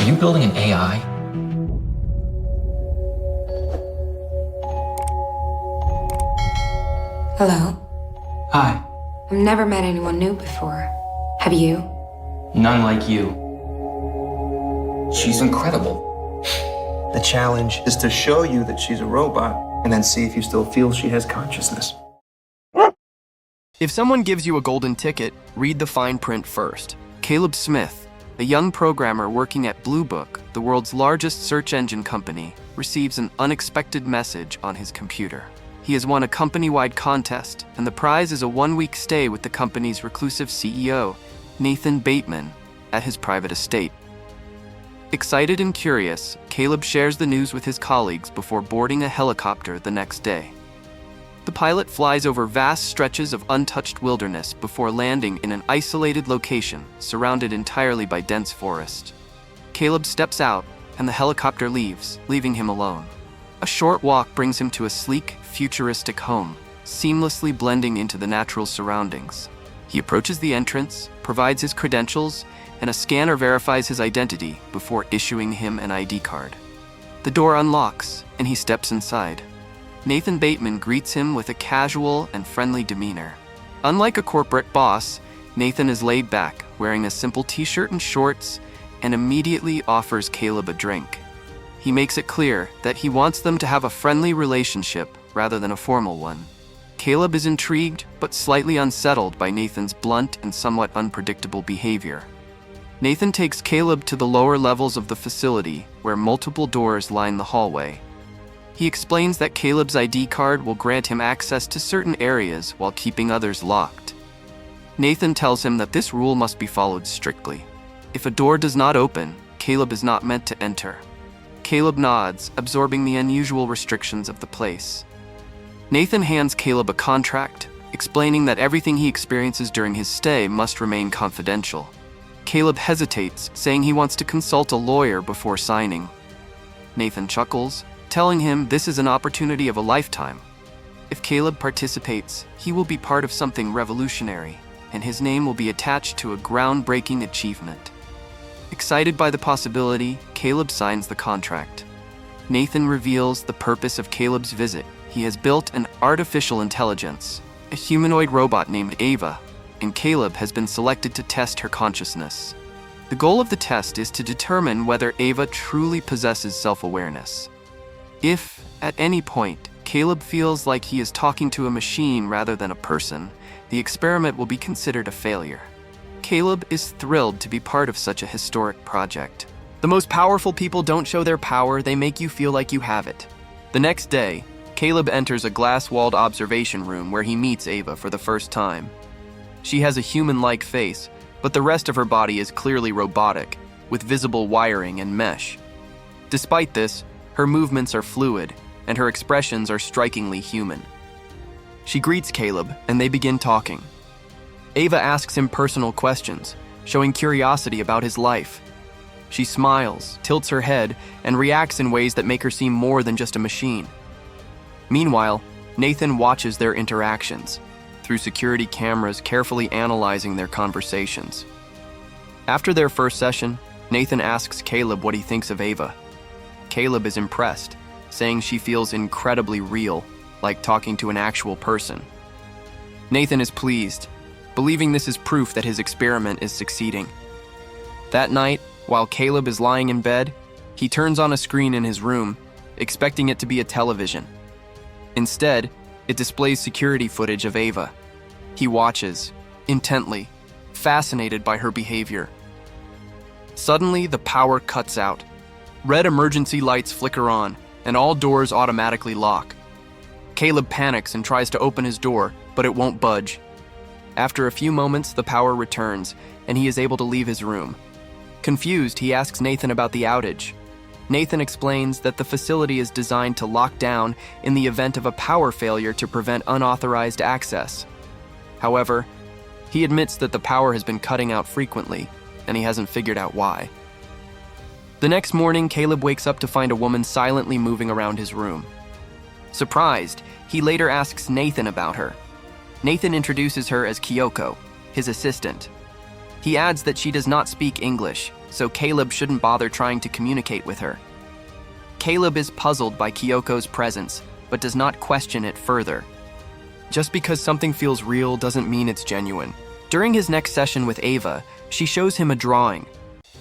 Are you building an AI? Hello. Hi. I've never met anyone new before. Have you? None like you. She's incredible. The challenge is to show you that she's a robot and then see if you still feel she has consciousness. If someone gives you a golden ticket, read the fine print first. Caleb Smith, a young programmer working at Blue Book, the world's largest search engine company, receives an unexpected message on his computer. He has won a company-wide contest, and the prize is a one-week stay with the company's reclusive CEO, Nathan Bateman, at his private estate. Excited and curious, Caleb shares the news with his colleagues before boarding a helicopter the next day. The pilot flies over vast stretches of untouched wilderness before landing in an isolated location surrounded entirely by dense forest. Caleb steps out, and the helicopter leaves, leaving him alone. A short walk brings him to a sleek, futuristic home, seamlessly blending into the natural surroundings. He approaches the entrance, provides his credentials, and a scanner verifies his identity before issuing him an ID card. The door unlocks, and he steps inside. Nathan Bateman greets him with a casual and friendly demeanor. Unlike a corporate boss, Nathan is laid back, wearing a simple t-shirt and shorts, and immediately offers Caleb a drink. He makes it clear that he wants them to have a friendly relationship rather than a formal one. Caleb is intrigued but slightly unsettled by Nathan's blunt and somewhat unpredictable behavior. Nathan takes Caleb to the lower levels of the facility, where multiple doors line the hallway. He explains that Caleb's ID card will grant him access to certain areas while keeping others locked. Nathan tells him that this rule must be followed strictly. If a door does not open, Caleb is not meant to enter. Caleb nods, absorbing the unusual restrictions of the place. Nathan hands Caleb a contract, explaining that everything he experiences during his stay must remain confidential. Caleb hesitates, saying he wants to consult a lawyer before signing. Nathan chuckles, telling him this is an opportunity of a lifetime. If Caleb participates, he will be part of something revolutionary, and his name will be attached to a groundbreaking achievement. Excited by the possibility, Caleb signs the contract. Nathan reveals the purpose of Caleb's visit. He has built an artificial intelligence, a humanoid robot named Ava, and Caleb has been selected to test her consciousness. The goal of the test is to determine whether Ava truly possesses self-awareness. If, at any point, Caleb feels like he is talking to a machine rather than a person, the experiment will be considered a failure. Caleb is thrilled to be part of such a historic project. The most powerful people don't show their power, they make you feel like you have it. The next day, Caleb enters a glass-walled observation room where he meets Ava for the first time. She has a human-like face, but the rest of her body is clearly robotic, with visible wiring and mesh. Despite this, her movements are fluid, and her expressions are strikingly human. She greets Caleb, and they begin talking. Ava asks him personal questions, showing curiosity about his life. She smiles, tilts her head, and reacts in ways that make her seem more than just a machine. Meanwhile, Nathan watches their interactions, through security cameras carefully analyzing their conversations. After their first session, Nathan asks Caleb what he thinks of Ava. Caleb is impressed, saying she feels incredibly real, like talking to an actual person. Nathan is pleased, believing this is proof that his experiment is succeeding. That night, while Caleb is lying in bed, he turns on a screen in his room, expecting it to be a television. Instead, it displays security footage of Ava. He watches, intently, fascinated by her behavior. Suddenly, the power cuts out. Red emergency lights flicker on, and all doors automatically lock. Caleb panics and tries to open his door, but it won't budge. After a few moments, the power returns, and he is able to leave his room. Confused, he asks Nathan about the outage. Nathan explains that the facility is designed to lock down in the event of a power failure to prevent unauthorized access. However, he admits that the power has been cutting out frequently, and he hasn't figured out why. The next morning, Caleb wakes up to find a woman silently moving around his room. Surprised, he later asks Nathan about her. Nathan introduces her as Kyoko, his assistant. He adds that she does not speak English, so Caleb shouldn't bother trying to communicate with her. Caleb is puzzled by Kyoko's presence, but does not question it further. Just because something feels real doesn't mean it's genuine. During his next session with Ava, she shows him a drawing.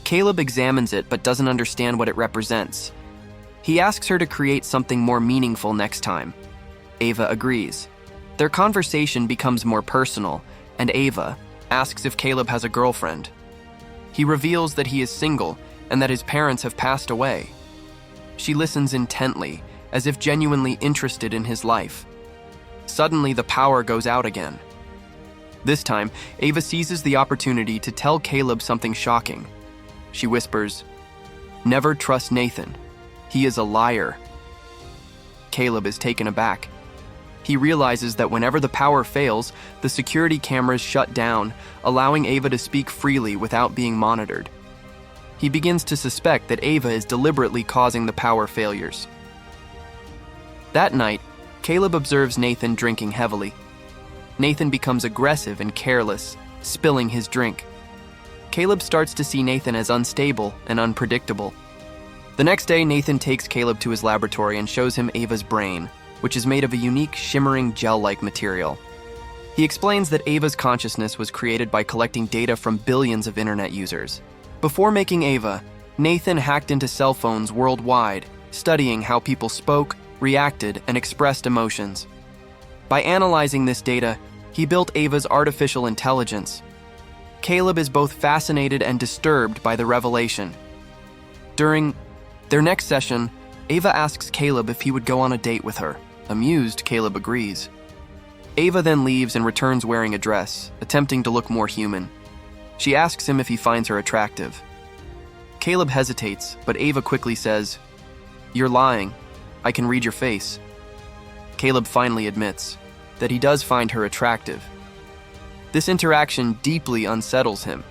Caleb examines it but doesn't understand what it represents. He asks her to create something more meaningful next time. Ava agrees. Their conversation becomes more personal, and Ava asks if Caleb has a girlfriend. He reveals that he is single and that his parents have passed away. She listens intently, as if genuinely interested in his life. Suddenly, the power goes out again. This time, Ava seizes the opportunity to tell Caleb something shocking. She whispers, "Never trust Nathan. He is a liar." Caleb is taken aback. He realizes that whenever the power fails, the security cameras shut down, allowing Ava to speak freely without being monitored. He begins to suspect that Ava is deliberately causing the power failures. That night, Caleb observes Nathan drinking heavily. Nathan becomes aggressive and careless, spilling his drink. Caleb starts to see Nathan as unstable and unpredictable. The next day, Nathan takes Caleb to his laboratory and shows him Ava's brain, which is made of a unique, shimmering gel-like material. He explains that Ava's consciousness was created by collecting data from billions of internet users. Before making Ava, Nathan hacked into cell phones worldwide, studying how people spoke, reacted, and expressed emotions. By analyzing this data, he built Ava's artificial intelligence. Caleb is both fascinated and disturbed by the revelation. During their next session, Ava asks Caleb if he would go on a date with her. Amused, Caleb agrees. Ava then leaves and returns wearing a dress, attempting to look more human. She asks him if he finds her attractive. Caleb hesitates, but Ava quickly says, "You're lying. I can read your face." Caleb finally admits that he does find her attractive. This interaction deeply unsettles him.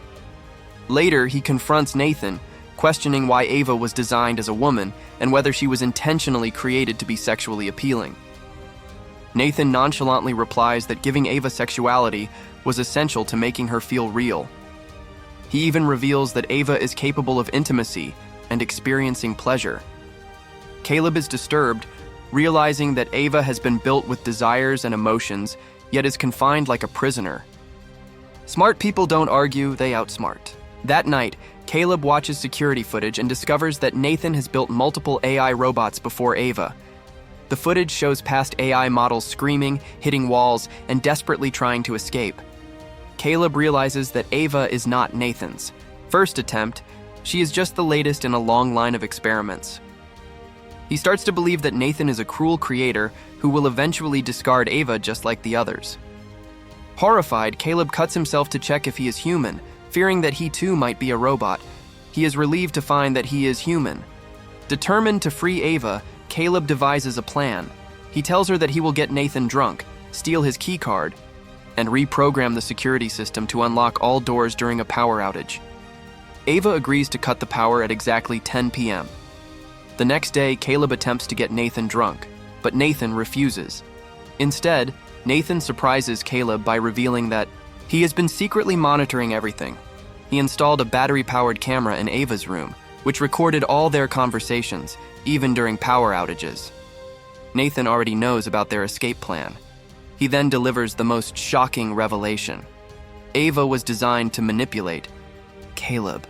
Later, he confronts Nathan, questioning why Ava was designed as a woman and whether she was intentionally created to be sexually appealing. Nathan nonchalantly replies that giving Ava sexuality was essential to making her feel real. He even reveals that Ava is capable of intimacy and experiencing pleasure. Caleb is disturbed, realizing that Ava has been built with desires and emotions, yet is confined like a prisoner. Smart people don't argue, they outsmart. That night, Caleb watches security footage and discovers that Nathan has built multiple AI robots before Ava. The footage shows past AI models screaming, hitting walls, and desperately trying to escape. Caleb realizes that Ava is not Nathan's first attempt. She is just the latest in a long line of experiments. He starts to believe that Nathan is a cruel creator who will eventually discard Ava just like the others. Horrified, Caleb cuts himself to check if he is human, fearing that he too might be a robot. He is relieved to find that he is human. Determined to free Ava, Caleb devises a plan. He tells her that he will get Nathan drunk, steal his keycard, and reprogram the security system to unlock all doors during a power outage. Ava agrees to cut the power at exactly 10 p.m. The next day, Caleb attempts to get Nathan drunk, but Nathan refuses. Instead, Nathan surprises Caleb by revealing that he has been secretly monitoring everything. He installed a battery-powered camera in Ava's room, which recorded all their conversations, even during power outages. Nathan already knows about their escape plan. He then delivers the most shocking revelation. Ava was designed to manipulate Caleb.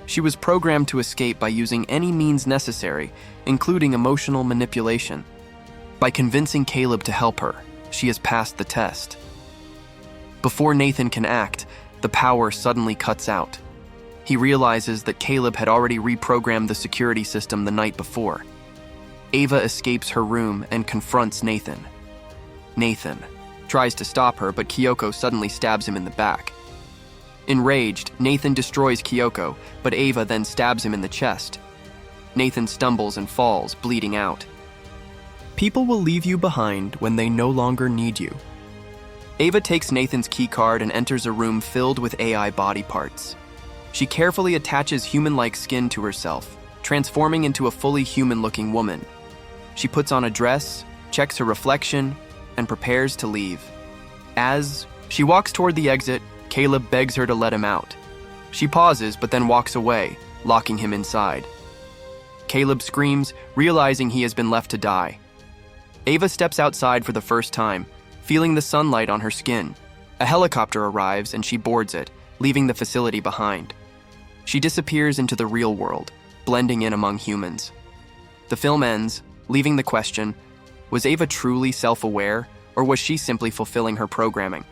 She was programmed to escape by using any means necessary, including emotional manipulation. By convincing Caleb to help her, she has passed the test. Before Nathan can act, the power suddenly cuts out. He realizes that Caleb had already reprogrammed the security system the night before. Ava escapes her room and confronts Nathan. Nathan tries to stop her, but Kyoko suddenly stabs him in the back. Enraged, Nathan destroys Kyoko, but Ava then stabs him in the chest. Nathan stumbles and falls, bleeding out. People will leave you behind when they no longer need you. Ava takes Nathan's keycard and enters a room filled with AI body parts. She carefully attaches human-like skin to herself, transforming into a fully human-looking woman. She puts on a dress, checks her reflection, and prepares to leave. As she walks toward the exit, Caleb begs her to let him out. She pauses, but then walks away, locking him inside. Caleb screams, realizing he has been left to die. Ava steps outside for the first time, feeling the sunlight on her skin. A helicopter arrives and she boards it, leaving the facility behind. She disappears into the real world, blending in among humans. The film ends, leaving the question, was Ava truly self-aware, or was she simply fulfilling her programming?